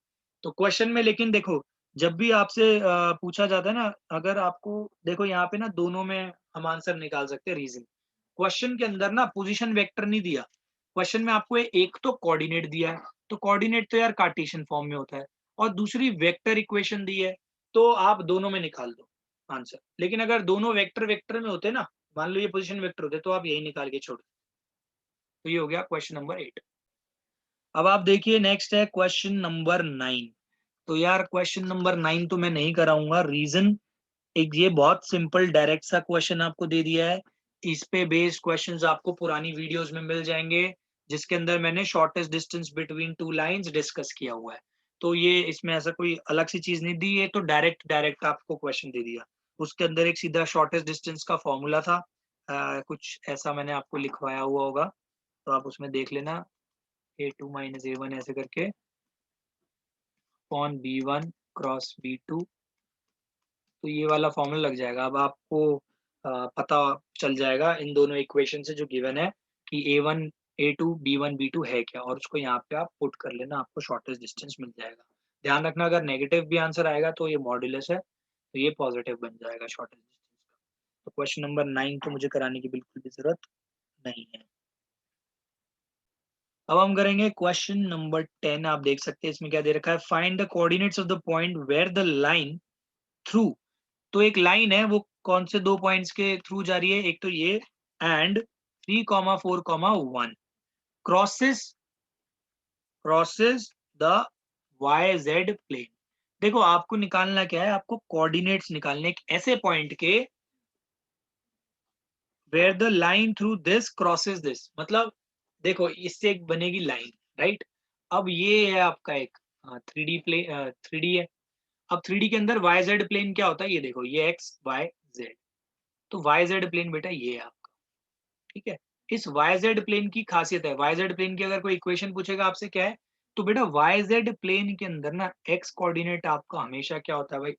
तो क्वेश्चन में लेकिन देखो जब भी आपसे पूछा जाता है ना, अगर आपको देखो यहाँ पे ना दोनों में हम आंसर निकाल सकते हैं रीजन। क्वेश्चन के अंदर ना पोजीशन वेक्टर नहीं दिया, क्वेश्चन में आपको एक तो कोऑर्डिनेट दिया है, तो कोऑर्डिनेट तो यार कार्टेशियन फॉर्म में होता है, और दूसरी वेक्टर इक्वेशन दी है, तो आप दोनों में निकाल दो आंसर। लेकिन अगर दोनों वेक्टर वेक्टर में होते ना, मान लो ये पोजीशन वेक्टर होते, तो आप यही निकाल के छोड़ दो। तो ये हो गया क्वेश्चन नंबर 8। अब आप देखिए नेक्स्ट है क्वेश्चन नंबर 9। तो यार क्वेश्चन नंबर 9 तो मैं नहीं कराऊंगा, रीजन एक ये बहुत सिंपल डायरेक्ट सा क्वेश्चन आपको दे दिया है। इस पे बेस्ड क्वेश्चंस आपको पुरानी वीडियोस में मिल जाएंगे, जिसके अंदर मैंने shortest distance between two lines discuss किया हुआ है। तो ये इसमें ऐसा कोई अलग सी चीज नहीं दी है, तो डायरेक्ट डायरेक्ट आपको क्वेश्चन दे दिया। उसके अंदर एक सीधा शॉर्टेस्ट डिस्टेंस का फॉर्मूला था, कुछ ऐसा मैंने आपको लिखवाया हुआ होगा, तो आप उसमें देख लेना, a2 माइनस a1 ऐसे करके अपॉन b1 क्रॉस b2। तो ये वाला फॉर्मूला लग जाएगा। अब आपको पता चल जाएगा इन दोनों इक्वेशन से जो गिवन है कि a1 a2 b1 b2 है क्या, और उसको यहाँ पे आप पुट कर लेना, आपको शॉर्टेस्ट डिस्टेंस मिल जाएगा। ध्यान रखना अगर नेगेटिव भी आंसर आएगा तो ये मॉड्यूलस है, तो ये पॉजिटिव बन जाएगा शॉर्टेस्ट डिस्टेंस का। तो क्वेश्चन नंबर 9 तो मुझे कराने की बिल्कुल भी जरूरत नहीं है। अब हम करेंगे क्वेश्चन नंबर 10। आप देख सकते हैं इसमें क्या दे रखा है, find the coordinates of the point where the line through. तो एक लाइन है वो कौन से दो पॉइंट्स के थ्रू जा रही है, एक तो ये and 3,4,1 crosses crosses the y z plane. देखो आपको निकालना क्या है, आपको कोऑर्डिनेट्स निकालने एक ऐसे पॉइंट के where the line through this crosses this, मतलब देखो इससे एक बनेगी लाइन, राइट। अब ये है आपका एक 3D प्ले 3D है। अब 3D के अंदर वाई जेड प्लेन क्या होता है, ये देखो ये एक्स वाई जेड। तो वाई जेड प्लेन बेटा ये है आपका, ठीक है। इस वाई जेड प्लेन की खासियत है, वाई जेड प्लेन की अगर कोई इक्वेशन पूछेगा आपसे क्या है, तो बेटा वाई जेड प्लेन के अंदर ना एक्स कोऑर्डिनेट आपका हमेशा क्या होता है भाई,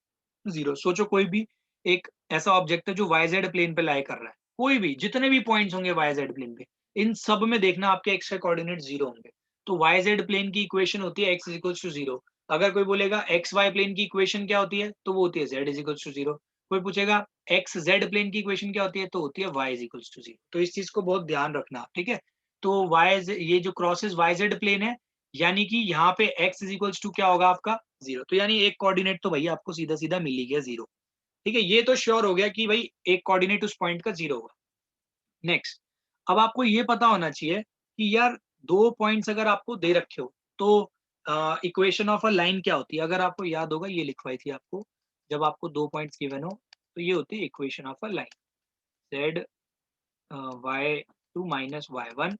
जीरो। सोचो कोई भी एक ऐसा ऑब्जेक्ट है जो वाई जेड प्लेन पे लाई कर रहा है, कोई भी जितने भी पॉइंट्स होंगे वाई जेड प्लेन पे, इन सब में देखना आपके एक्स के कोऑर्डिनेट जीरो होंगे। तो वाई जेड प्लेन की इक्वेशन होती है x is equals to zero. अगर कोई बोलेगा एक्स वाई प्लेन की इक्वेशन क्या होती है, तो वो होती है z is equals to zero. कोई पूछेगा एक्स जेड प्लेन की इक्वेशन क्या होती है, तो होती है y is equals to zero. तो इस चीज को बहुत ध्यान रखना, ठीक है। तो y ये जो क्रॉसेस वाई जेड प्लेन है, यानी कि यहाँ पे x इज इक्वल्स टू क्या होगा आपका जीरो। तो यानी एक कोऑर्डिनेट तो भैया आपको सीधा सीधा मिल ही गया जीरो, ठीक है। ये तो श्योर हो गया कि भाई एक कोऑर्डिनेट उस पॉइंट का जीरो होगा। नेक्स्ट, अब आपको ये पता होना चाहिए कि यार दो पॉइंट्स अगर आपको दे रखे हो तो इक्वेशन ऑफ अ लाइन क्या होती है। अगर आपको याद होगा ये लिखवाई थी आपको, जब आपको दो पॉइंट्स गिवन हो तो ये होती है equation of a line, z y two minus Y one,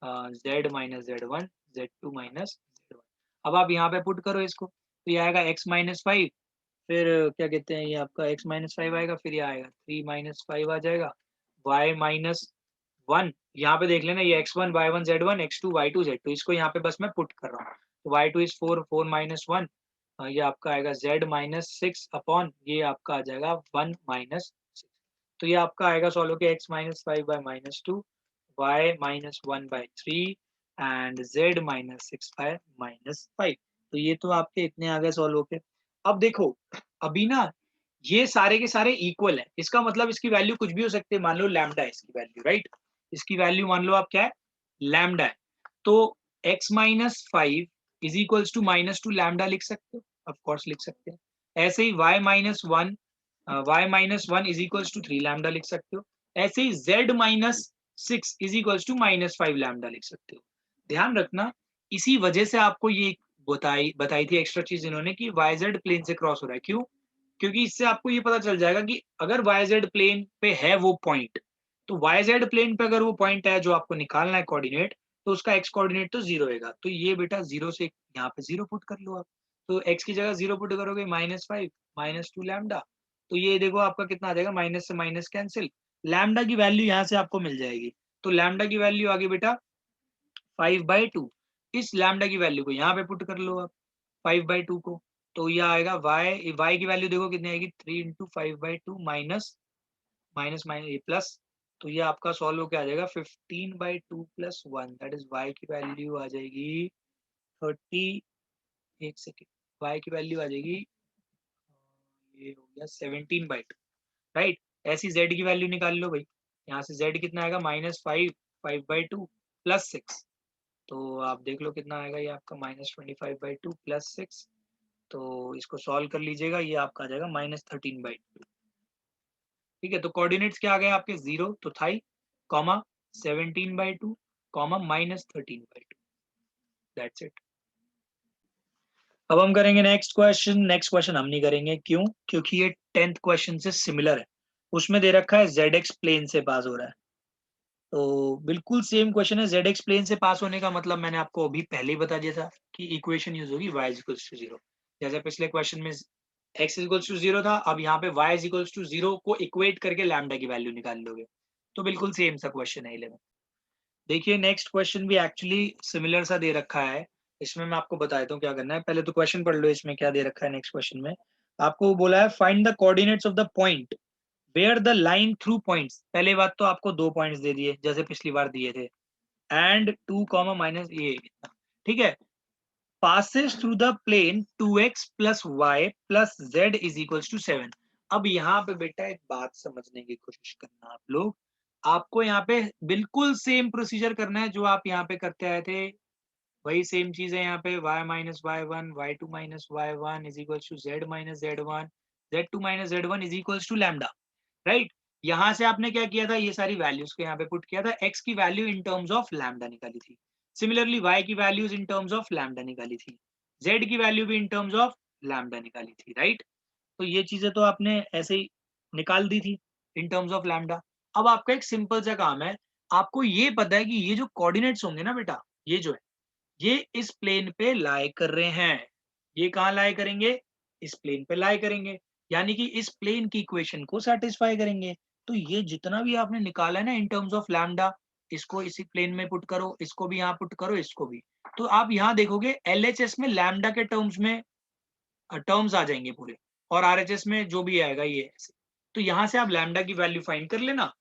z minus Z one, z two minus Z one. अब आप यहाँ पे पुट करो इसको, तो ये आएगा एक्स माइनस फाइव, फिर क्या कहते हैं ये आपका एक्स माइनस फाइव आएगा, फिर ये आएगा थ्री माइनस फाइव आ जाएगा, वाई माइनस वन। यहाँ पे देख लेना ये x one y one z one, x two y two z two, इसको यहाँ पे बस मैं पुट कर रहा हूँ। तो y two is four, four minus one, ये आपका आएगा जेड माइनस सिक्स अपॉन ये आपका आ जाएगा वन माइनस सिक्स। तो ये आपका आएगा सॉल्व होकर x minus five by minus two, y minus one by three and z minus six by minus five. तो ये तो आपके इतने आ गए सॉल्व होके। अब देखो अभी ना ये सारे के सारे इक्वल है, इसका मतलब इसकी वैल्यू कुछ भी हो सकती है, मान लो लैम्डा इसकी वैल्यू, राइट। इसकी वैल्यू मान लो आप क्या है, लैम्डा है। तो x minus 5 is equals to -2 lambda लिख सकते हो, ऑफ कोर्स लिख सकते हैं। ऐसे ही y-1 is equals to 3 lambda लिख सकते हो। ऐसे ही z-6 is equals to -5 lambda लिख सकते हो। ध्यान रखना, इसी वजह से आपको ये बताई बताई थी एक्स्ट्रा चीज इन्होंने कि YZ प्लेन से क्रॉस हो रहा है। क्यों? क्योंकि इससे आपको ये पता चल जाएगा कि अगर YZ प्लेन पे है वो पॉइंट, तो YZ प्लेन पे अगर वो पॉइंट है जो आपको निकालना है कोऑर्डिनेट, तो उसका x कोऑर्डिनेट तो 0 होगा। तो ये बेटा 0 से यहाँ पे 0 पुट कर लो आप। तो x की जगह 0 पुट करोगे -5 -2 लैम्डा। तो ये देखो आपका कितना आ जाएगा, माइनस से माइनस कैंसिल। लैम्डा की वैल्यू यहाँ से आपको मिल जाएगी। तो लैम्डा की वैल्यू आ गई बेटा 5/2। इस लैम्डा की वैल्यू को यहाँ पे पुट कर लो आप, 5/2 को। तो ये आएगा y की वैल्यू देखो कितनी आएगी, 3 × 5/2 माइनस माइनस माइनस ये प्लस। तो ये आपका सॉल्व होके आ जाएगा 15/2 + 1, दैट इज y की वैल्यू आ जाएगी 30। एक सेकेंड, y की वैल्यू आ जाएगी, ये हो गया 17/2, राइट। ऐसी z की वैल्यू निकाल लो भाई। यहाँ से z कितना आएगा, -5 5/2 + 6। तो आप देख लो कितना आएगा, ये आपका -25/2 + 6। तो इसको सॉल्व कर लीजिएगा, ये आपका आ जाएगा -13/2। ठीक है, तो कोऑर्डिनेट्स क्या आ गए आपके, 0 तो था ही, कॉमा 17/2 कॉमा -13/2, दैट्स इट। अब हम करेंगे नेक्स्ट क्वेश्चन। नेक्स्ट क्वेश्चन हम नहीं करेंगे, क्यों? क्योंकि ये 10th क्वेश्चन से सिमिलर है। उसमें दे रखा है ZX प्लेन से पास हो रहा है। तो बिल्कुल सेम क्वेश्चन है। ZX प्लेन से पास होने का मतलब मैंने आपको अभी पहले ही बता दिया था कि इक्वेशन यूज होगी y = 0। जैसे पिछले क्वेश्चन में x = 0 था, अब यहाँ पे y = 0 को इक्वेट करके लैम्डा की वैल्यू निकाल लोगे। तो बिल्कुल सेम सा क्वेश्चन है 11। देखिए नेक्स्ट क्वेश्चन भी एक्चुअली सिमिलर सा दे रखा है। इसमें मैं आपको बता देता हूँ क्या करना है। पहले तो क्वेश्चन पढ़ लो, इसमें क्या दे रखा है। नेक्स्ट क्वेश्चन में आपको बोला है find the coordinates of the point where the line through points. पहले बात तो आपको 2 पॉइंट्स दे दिए जैसे पिछली बार दिए थे, एंड 2 कॉमा माइनस ये इतना, ठीक है। passes through the plane 2x plus y plus z is equals to 7। अब यहाँ पे बेटा एक बात समझने की कोशिश करना आप लोग। आपको यहाँ पे बिल्कुल सेम प्रोसीजर करना है जो आप यहाँ पे करते आए थे। वही सेम चीज है यहाँ पे, y minus y1 y2 minus y1 is equals to z minus z1 z2 minus z1 is equals to lambda, right. यहाँ से आपने क्या किया था, ये सारी वैल्यूज को यहाँ पे पुट किया था। x की value in terms of lambda निकाली थी। सिमिलरली y की values in terms of lambda निकाली थी। z की वैल्यू भी इन टर्म्स ऑफ लैम्डा निकाली थी, राइट। तो ये चीजें तो आपने ऐसे ही निकाल दी थी इन टर्म्स ऑफ लैम्डा। अब आपका एक सिंपल सा काम है, आपको ये पता है कि ये जो कोऑर्डिनेट्स होंगे ना बेटा, ये जो है ये इस प्लेन पे लाई कर रहे हैं। ये कहाँ लाई करेंगे, इस प्लेन पे लाई करेंगे, यानी कि इस प्लेन की इक्वेशन को सेटिस्फाई करेंगे। तो ये जितना भी आपने निकाला है ना इन टर्म्स ऑफ लैम्डा, इसको इसी प्लेन में पुट करो, इसको भी यहाँ पुट करो, इसको भी। तो आप यहाँ देखोगे LHS में लैम्डा के टर्म्स में टर्म्स आ जाएंगे पूरे, और RHS में जो भी आएगा ये ऐसे। तो यहाँ से आप लैम्डा की वैल्यू फाइंड कर लेना,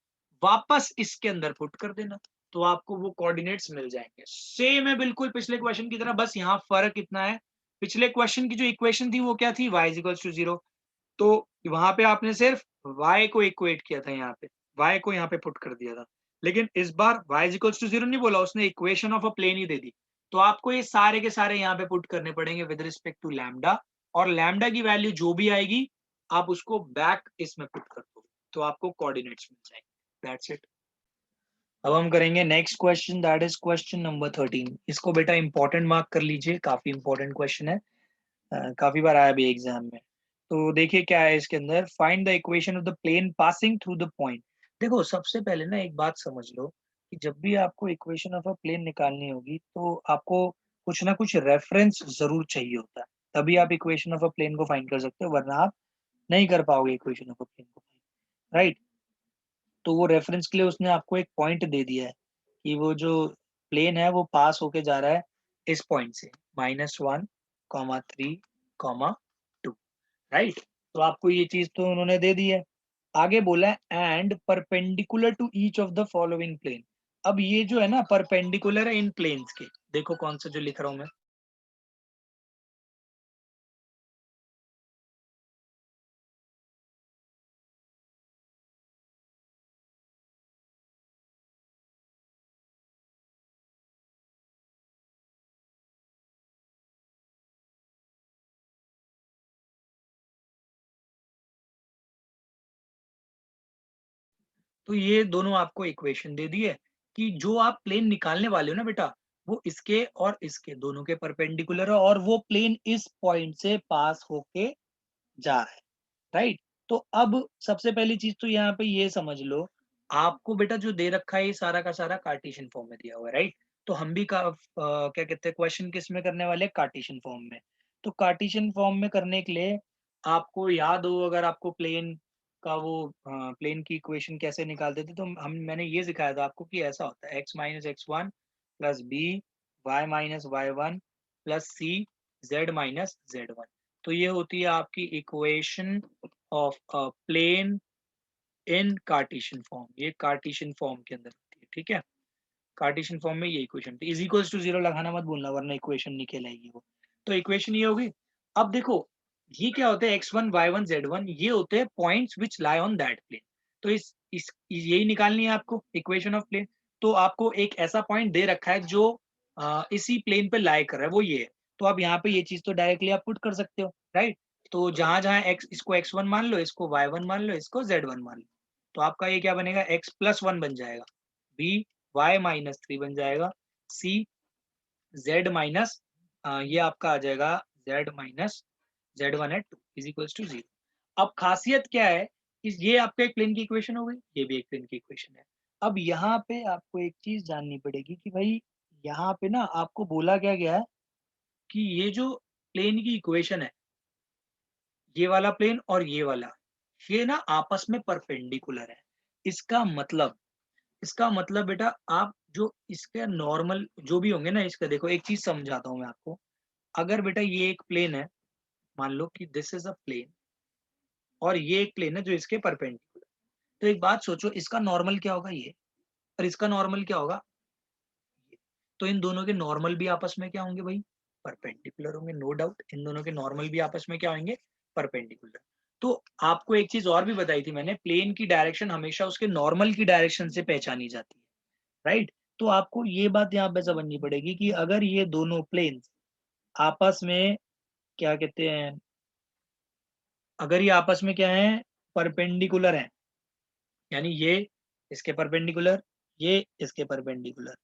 वापस इसके अंदर पुट कर देना, तो आपको वो कोऑर्डिनेट्स मिल जाएंगे। सेम है बिल्कुल पिछले क्वेश्चन की तरह, बस यहाँ फर्क इतना है, पिछले क्वेश्चन की जो इक्वेशन थी वो क्या थी, y = 0। तो वहां पे आपने सिर्फ y को इक्वेट किया था, यहाँ पे y को यहाँ पे पुट कर दिया था। लेकिन इस बार y = 0 नहीं बोला उसने, इक्वेशन ऑफ अ प्लेन ही दे दी। तो आपको ये सारे के सारे यहाँ पे पुट करने पड़ेंगे विद रिस्पेक्ट टू लैम्डा, और लैम्डा की वैल्यू जो भी आएगी आप उसको बैक इसमें पुट कर दो, तो आपको कोऑर्डिनेट्स मिल जाएंगे, दैट्स इट। अब हम करेंगे next question, that is question number 13। इसको बेटा इंपॉर्टेंट मार्क कर लीजिए, काफी इंपॉर्टेंट क्वेश्चन है। काफी बार आया भी एग्जाम में। तो देखिए क्या है इसके अंदर, find the equation of the plane passing through the point. देखो सबसे पहले ना एक बात समझ लो कि जब भी आपको इक्वेशन ऑफ अ प्लेन निकालनी होगी तो आपको कुछ ना कुछ रेफरेंस जरूर चाहिए होता है, तभी आप इक्वेशन ऑफ अ प्लेन को फाइंड कर सकते हो, वरना आप नहीं कर पाओगे इक्वेशन ऑफ अ प्लेन को, राइट। तो वो रेफरेंस के लिए उसने आपको एक पॉइंट दे दिया है कि वो जो प्लेन है वो पास होके जा रहा है इस पॉइंट से, -1, 3, 2, राइट। तो आपको ये चीज तो उन्होंने दे दी है। आगे बोला है and perpendicular to each of the following plane. अब ये जो है ना परपेंडिकुलर है इन प्लेन्स के, देखो कौन सा जो लिख रहा हूं मैं, तो ये दोनों आपको इक्वेशन दे दी है कि जो आप प्लेन निकालने वाले हो ना बेटा, वो इसके और इसके दोनों के परपेंडिकुलर है और वो प्लेन इस पॉइंट से पास होके जा रहा है, राइट? तो अब सबसे पहली चीज तो यहाँ पे ये समझ लो, आपको बेटा जो दे रखा है ये सारा का सारा कार्टेशियन फॉर्म में दिया हुआ है, राइट? तो हम भी क्या कहते हैं, क्वेश्चन किस में करने वाले हैं? कार्टेशियन फॉर्म में। तो कार्टेशियन फॉर्म में करने के लिए आपको याद हो, अगर आपको प्लेन का वो प्लेन की इक्वेशन कैसे निकालते थे, तो हम मैंने ये सिखाया था आपको कि ऐसा होता है X minus X one plus B Y minus Y one plus C Z minus Z one. तो ये होती है आपकी equation of a plane in Cartesian form. ये कार्टेशियन फॉर्म के अंदर होती है, ठीक है? कार्टेशियन फॉर्म में ये इक्वेशन थी। इज इक्वल्स टू जीरो लगाना मत भूलना, वरना इक्वेशन नहीं कहलाएगी वो। तो इक्वेशन ये होगी। अब देखो, ये क्या होता है, x one y one z one, ये होते हैं points which lie on that plane. तो यही निकालनी है आपको इक्वेशन ऑफ प्लेन। तो आपको एक ऐसा पॉइंट दे रखा है जो इसी प्लेन पे लाई कर रहा है, वो ये है। तो अब यहाँ पे ये चीज तो डायरेक्टली आप पुट कर सकते हो, राइट? तो जहां जहां एक्स, इसको एक्स वन मान लो, इसको वाई वन मान लो, इसको जेड वन मान लो। तो आपका ये क्या बनेगा, एक्स प्लस वन बन जाएगा, बी वाई माइनस थ्री बन जाएगा, सी जेड माइनस ये आपका आ जाएगा जेड माइनस जेड वन है two is equals to zero. अब खासियत क्या है कि ये आपका एक प्लेन की इक्वेशन हो गई, ये भी एक प्लेन की इक्वेशन है। अब यहाँ पे आपको एक चीज जाननी पड़ेगी कि भाई यहाँ पे ना आपको बोला क्या गया है कि ये जो प्लेन की इक्वेशन है, ये वाला प्लेन और ये ना आपस में परपेंडिकुलर है। इसका मतलब, बेटा, आप जो इसके नॉर्मल जो भी होंगे ना, इसका देखो एक चीज समझाता हूँ मैं आपको। अगर बेटा ये एक प्लेन है, मान लो कि दिस इज अ प्लेन, और ये एक प्लेन है जो इसके परपेंडिकुलर। तो एक बात सोचो, इसका नॉर्मल क्या होगा, ये, और इसका नॉर्मल क्या होगा, ये। तो इन दोनों के नॉर्मल भी आपस में क्या होंगे भाई, परपेंडिकुलर होंगे, नो डाउट। इन दोनों के नॉर्मल भी आपस में क्या होंगे, परपेंडिकुलर। तो आपको एक चीज और भी बताई थी मैंने, प्लेन की डायरेक्शन हमेशा उसके नॉर्मल की डायरेक्शन से पहचानी जाती है, राइट? तो आपको ये बात यहाँ पे समझनी पड़ेगी कि अगर ये दोनों प्लेन्स आपस में क्या कहते हैं, अगर ये आपस में क्या है, परपेंडिकुलर है, यानी ये इसके परपेंडिकुलर, ये इसके परपेंडिकुलर,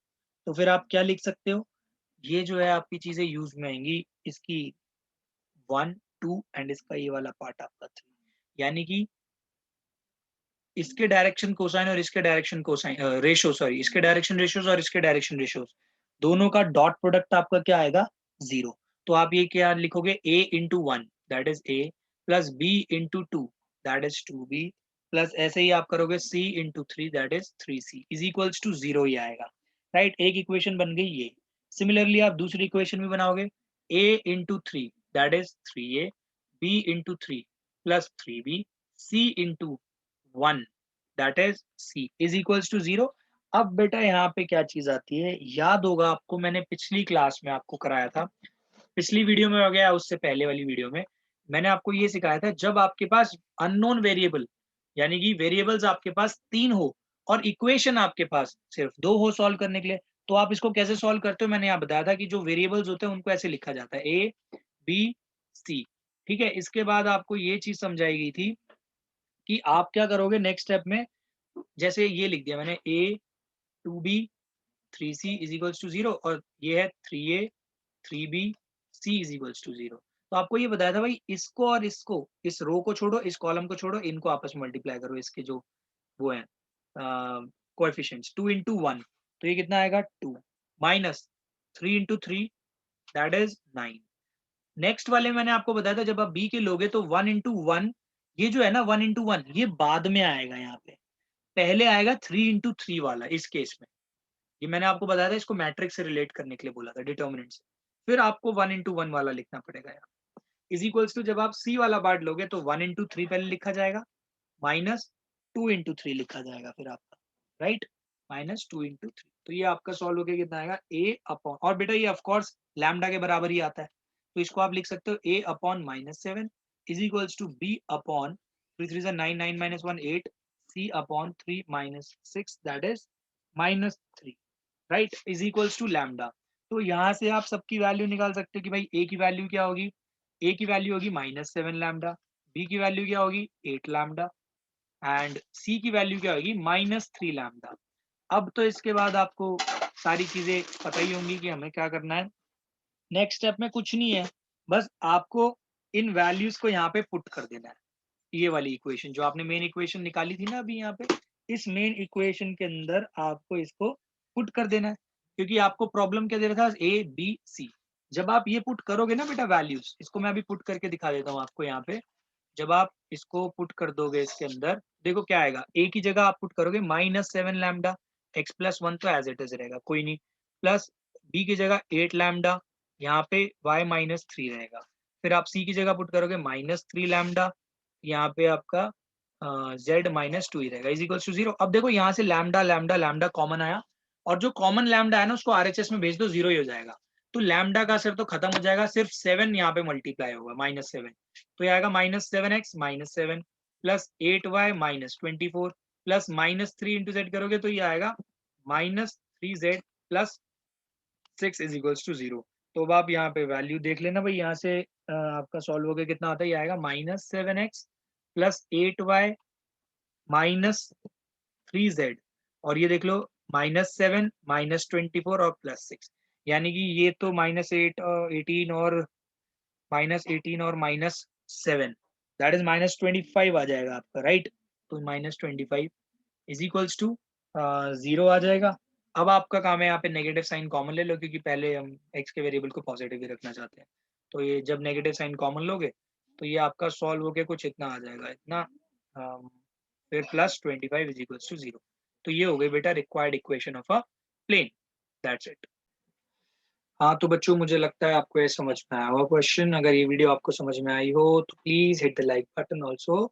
तो फिर आप क्या लिख सकते हो, ये जो है आपकी चीजें यूज में आएंगी, इसकी वन टू एंड इसका ये वाला पार्ट आपका थ्री। यानी कि इसके डायरेक्शन कोसाइन और इसके डायरेक्शन कोसाइन रेशो, सॉरी, इसके डायरेक्शन रेशियोज और इसके डायरेक्शन रेशियोज दोनों का डॉट प्रोडक्ट आपका क्या आएगा, जीरो। तो आप ये क्या लिखोगे, a into one that is a plus b into two that is two B plus ऐसे ही आप करोगे c into three that is three C is equals to zero ही आएगा, राइट? एक इक्वेशन बन गई ये। सिमिलरली आप दूसरी इक्वेशन भी बनाओगे, a into three that is three A, b into three plus three B, c into one that is c is equals to zero. अब बेटा यहाँ पे क्या चीज आती है, याद होगा आपको, मैंने पिछली क्लास में आपको कराया था, पिछली वीडियो में हो गया, उससे पहले वाली वीडियो में मैंने आपको ये सिखाया था, जब आपके पास अननोन वेरिएबल, यानी कि वेरिएबल्स आपके पास तीन हो और इक्वेशन आपके पास सिर्फ दो हो सॉल्व करने के लिए, तो आप इसको कैसे सॉल्व करते हो, मैंने यहाँ बताया था कि जो वेरिएबल्स होते हैं उनको ऐसे लिखा जाता है, ए बी सी, ठीक है? इसके बाद आपको ये चीज समझाई गई थी कि आप क्या करोगे नेक्स्ट स्टेप में, जैसे ये लिख दिया मैंने, A two B three C is equals to zero, और ये है three A three B C is equals to zero. तो आपको ये बताया था भाई, इसको और इसको, इस रो को छोड़ो, इस कॉलम को छोड़ो, इनको आपस में मल्टीप्लाई करो, इसके जो वो है कोएफिशिएंट्स, टू इंटू वन, तो ये कितना आएगा, two, minus three into three that is nine. Next वाले मैंने आपको बताया था, जब आप बी के लोगे तो वन इंटू वन, ये जो है ना वन इंटू वन, ये बाद में आएगा, यहाँ पे पहले आएगा थ्री इंटू थ्री वाला इस केस में। ये मैंने आपको बताया था, इसको मैट्रिक्स से रिलेट करने के लिए बोला था, डिटर्मिनेंट से। फिर आपको वन इंटू वन वाला लिखना पड़ेगा यहाँ, इज इक्वल्स टू, जब आप सी वाला पार्ट लोगे तो वन इंटू थ्री पहले लिखा जाएगा, माइनस टू इंटू थ्री लिखा जाएगा फिर आपका, right? Minus two into three, तो ये आपका सॉल्व होकर कितना आएगा, ए अपॉन, और बेटा ये ऑफकोर्स लैम्डा के बराबर ही आता है, तो इसको आप लिख सकते हो A upon minus seven is equals to B upon three three nine, nine minus one eight, C upon three minus six that is minus three, right? Is equals to lambda. तो यहाँ से आप सबकी वैल्यू निकाल सकते हो कि भाई ए की वैल्यू क्या होगी, ए की वैल्यू होगी माइनस सेवन लैम्डा, बी की वैल्यू क्या होगी, एट लैम्डा, एंड सी की वैल्यू क्या होगी -3 लैम्डा। अब तो इसके बाद आपको सारी चीजें पता ही होंगी कि हमें क्या करना है। नेक्स्ट स्टेप में कुछ नहीं है, बस आपको इन वैल्यूज को यहाँ पे पुट कर देना है। ये वाली इक्वेशन जो आपने मेन इक्वेशन निकाली थी ना अभी यहाँ पे, इस मेन इक्वेशन के अंदर आपको इसको पुट कर देना है, क्योंकि आपको प्रॉब्लम क्या दे रहा था ए बी सी। जब आप ये पुट करोगे ना बेटा वैल्यूज, इसको मैं अभी पुट करके दिखा देता हूँ आपको यहाँ पे। जब आप इसको पुट कर दोगे इसके अंदर, देखो क्या आएगा, ए की जगह आप पुट करोगे -7 लैम्डा, एक्स प्लस 1 तो एज इट इज रहेगा कोई नहीं, प्लस बी की जगह 8 लैम्डा, यहाँ पे y -3 रहेगा। फिर आप सी की जगह पुट करोगे -3 लैम्डा, यहाँ पे आपका z -2 ही रहेगा, इज इक्वल्स टू 0। अब देखो यहाँ से लैम्डा लैम्डा लैम्डा कॉमन आया, और जो कॉमन लैम्डा है ना उसको आरएचएस में भेज दो, 0 ही हो जाएगा। तो लैम्डा का असर तो खत्म हो जाएगा, सिर्फ 7 यहाँ पे मल्टीप्लाई होगा, -7। तो ये आएगा -7x -7 plus 8y -24 plus -3 into Z करोगे तो ये आएगा -3z plus 6 is equals to 0। तो अब आप यहाँ पे वैल्यू देख लेना भाई, यहाँ से आपका सॉल्व हो गया, कितना आता है, ये आएगा -7x प्लस 8y -3z, और ये देख लो -7 -24 और +6, यानी कि ये तो -18 और -7 दैट इज -25 आ जाएगा आपका, राइट। तो -25 इज इक्वल्स टू 0 आ जाएगा। अब आपका काम है यहाँ पे नेगेटिव साइन कॉमन ले लो, क्योंकि पहले हम x के वेरिएबल को पॉजिटिव ही रखना चाहते हैं। तो ये जब नेगेटिव साइन कॉमन लोगे तो ये आपका सॉल्व होके कुछ इतना आ जाएगा, इतना फिर +25 इज इक्वल्स टू 0। तो ये हो गई बेटा required equation of a plane, that's it. हाँ तो बच्चों मुझे लगता है आपको ये समझ में आया होगा क्वेश्चन। अगर ये वीडियो आपको समझ में आई हो तो please hit the like button, also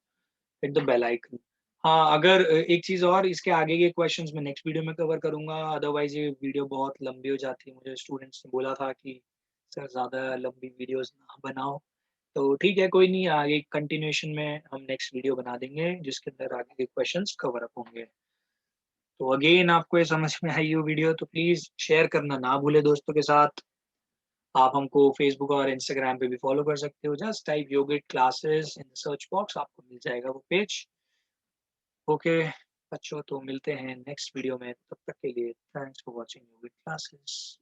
hit the bell icon. हाँ अगर एक चीज और, इसके आगे के क्वेश्चंस मैं नेक्स्ट वीडियो में कवर करूंगा, अदरवाइज ये वीडियो बहुत लंबी हो जाती है। मुझे स्टूडेंट्स ने बोला था कि सर ज्यादा लंबी वीडियोस ना बनाओ, तो ठीक है कोई नहीं, आगे कंटिन्यूएशन में हम नेक्स्ट वीडियो बना देंगे जिसके अंदर आगे के क्वेश्चंस कवर अप होंगे। तो अगेन आपको ये समझ में आई हो वीडियो तो प्लीज शेयर करना ना भूले दोस्तों के साथ। आप हमको फेसबुक और इंस्टाग्राम पे भी फॉलो कर सकते हो, just type yogic classes in search box, आपको मिल जाएगा वो पेज। ओके बच्चों, तो मिलते हैं नेक्स्ट वीडियो में, तब तक के लिए thanks for watching yogic classes.